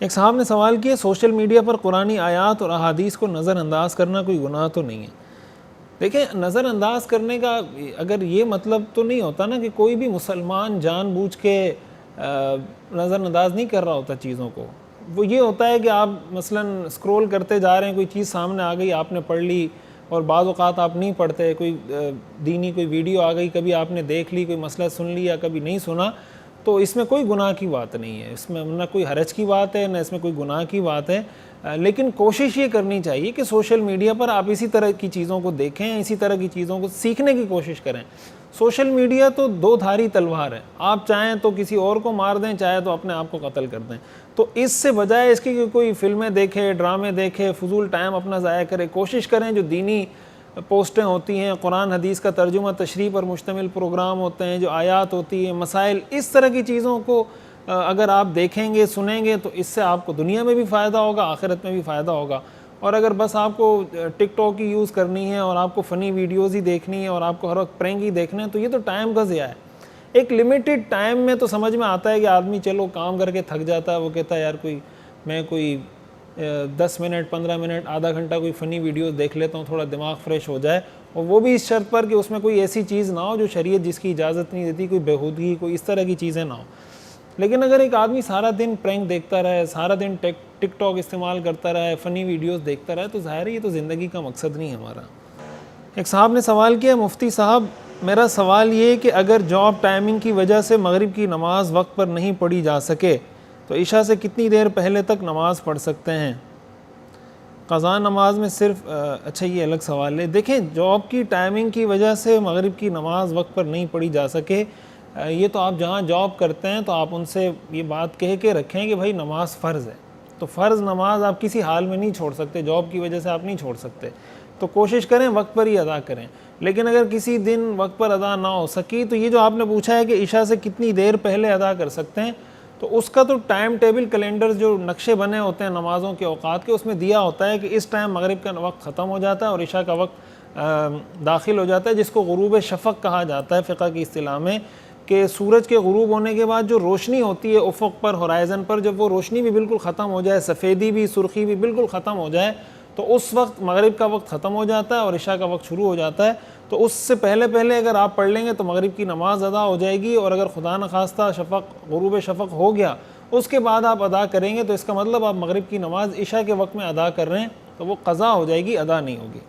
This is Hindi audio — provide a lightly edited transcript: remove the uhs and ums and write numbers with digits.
एक साहब ने सवाल किया, सोशल मीडिया पर कुरानी आयात और अहादीस को नज़रअंदाज करना कोई गुनाह तो नहीं है? देखिए, नज़रअंदाज करने का अगर ये मतलब तो नहीं होता ना कि कोई भी मुसलमान जानबूझ के नज़रअंदाज नहीं कर रहा होता चीज़ों को। वो ये होता है कि आप मसलन स्क्रॉल करते जा रहे हैं, कोई चीज़ सामने आ गई, आपने पढ़ ली, और बाज़ औक़ात आप नहीं पढ़ते, कोई दीनी कोई वीडियो आ गई, कभी आपने देख ली, कोई मसला सुन लिया, कभी नहीं सुना, तो इसमें कोई गुनाह की बात नहीं है, इसमें ना कोई हरज की बात है, ना इसमें कोई गुनाह की बात है। लेकिन कोशिश ये करनी चाहिए कि सोशल मीडिया पर आप इसी तरह की चीज़ों को देखें, इसी तरह की चीज़ों को सीखने की कोशिश करें। सोशल मीडिया तो दो धारी तलवार है, आप चाहें तो किसी और को मार दें, चाहे तो अपने आप को कत्ल कर दें। तो इससे बजाय इसकी कि कोई फ़िल्में देखे, ड्रामे देखे, फजूल टाइम अपना ज़ाया करे, कोशिश करें जो दीनी पोस्टें होती हैं, कुरान हदीस का तर्जुमा तशरीह पर मुश्तमिल प्रोग्राम होते हैं, जो आयात होती है, मसाइल, इस तरह की चीज़ों को अगर आप देखेंगे, सुनेंगे, तो इससे आपको दुनिया में भी फ़ायदा होगा, आखिरत में भी फ़ायदा होगा। और अगर बस आपको टिकटॉक ही यूज़ करनी है और आपको फ़नी वीडियोज़ ही देखनी है और आपको हर वक्त प्रैंक ही देखना है, तो ये तो टाइम का ज़िया है। एक लिमिटेड टाइम में तो समझ में आता है कि आदमी चलो काम करके थक जाता है, वो कहता है यार कोई 10 मिनट, 15 मिनट, आधा घंटा कोई फ़नी वीडियो देख लेता हूँ, थोड़ा दिमाग फ्रेश हो जाए, और वो भी इस शर्त पर कि उसमें कोई ऐसी चीज़ ना हो जो शरीयत जिसकी इजाज़त नहीं देती, कोई बेहूदगी, कोई इस तरह की चीज़ें ना हो। लेकिन अगर एक आदमी सारा दिन प्रैंक देखता रहे, सारा दिन टिकटॉक इस्तेमाल करता रहे, फ़नी वीडियोस देखता रहे, तो ज़ाहिर है ये तो ज़िंदगी का मकसद नहीं है हमारा। एक साहब ने सवाल किया, मुफ्ती साहब मेरा सवाल ये कि अगर जॉब टाइमिंग की वजह से मगरिब की नमाज़ वक्त पर नहीं पढ़ी जा सके तो इशा से कितनी देर पहले तक नमाज़ पढ़ सकते हैं? क़ज़ा नमाज में सिर्फ अच्छा, ये अलग सवाल है। देखें, जॉब की टाइमिंग की वजह से मगरिब की नमाज़ वक्त पर नहीं पढ़ी जा सके, ये तो आप जहाँ जॉब करते हैं तो आप उनसे ये बात कह के रखें कि भाई नमाज फ़र्ज़ है, तो फ़र्ज़ नमाज आप किसी हाल में नहीं छोड़ सकते, जॉब की वजह से आप नहीं छोड़ सकते, तो कोशिश करें वक्त पर ही अदा करें। लेकिन अगर किसी दिन वक्त पर अदा ना हो सकी, तो ये जो आपने पूछा है कि इशा से कितनी देर पहले अदा कर सकते हैं, तो उसका तो टाइम टेबल कैलेंडर जो नक्शे बने होते हैं नमाज़ों के औकात के, उसमें दिया होता है कि इस टाइम मगरिब का वक्त ख़त्म हो जाता है और इशा का वक्त दाखिल हो जाता है, जिसको गुरूब शफ़क़ कहा जाता है फ़िक़्ह की इस्तिलाह में, कि सूरज के गुरूब होने के बाद जो रोशनी होती है उफ़क़ पर, होराइज़न पर, जब वो रोशनी भी बिल्कुल ख़त्म हो जाए, सफ़ेदी भी, सुर्खी भी बिल्कुल ख़त्म हो जाए, तो उस वक्त मगरिब का वक्त ख़त्म हो जाता है और इशा का वक्त शुरू हो जाता है। तो उससे पहले पहले अगर आप पढ़ लेंगे तो मगरिब की नमाज़ अदा हो जाएगी, और अगर खुदा न खास्ता गुरूब शफ़क़ हो गया उसके बाद आप अदा करेंगे, तो इसका मतलब आप मगरिब की नमाज़ इशा के वक्त में अदा कर रहे हैं, तो वो क़ज़ा हो जाएगी, अदा नहीं होगी।